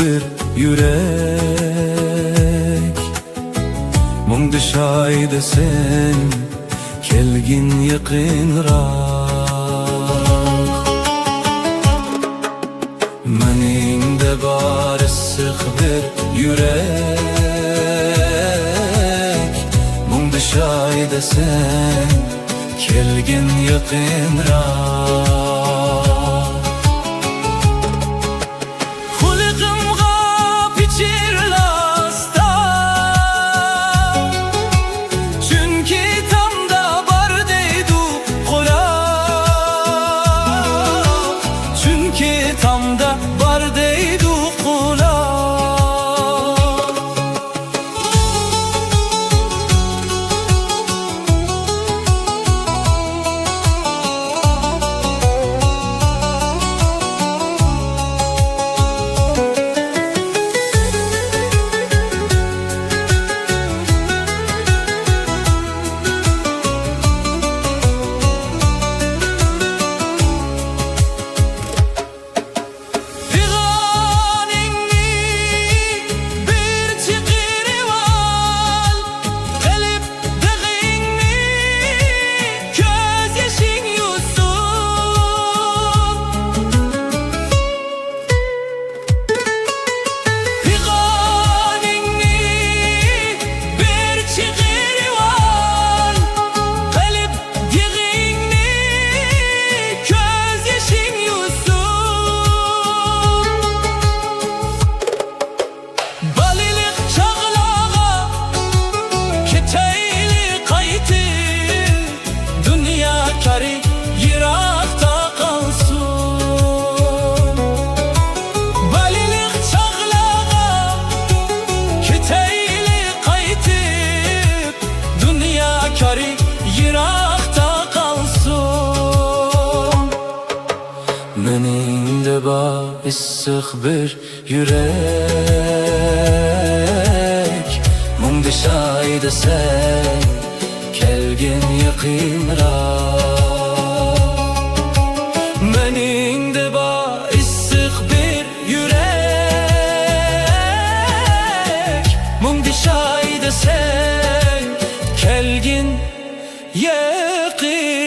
bir yürek. Mungda şayda sen kelgin yaqinroq. Meningde bar issiq bir yürek. Mungda şayda sen kelgin yaqinroq. Tamda bar deydu kula. Meningde bar issiq bir yürek. Mungda şayda sen kelgin yaqinroq. Meningde bar issiq bir yürek. Mungda şayda sen kelgin yaqinroq.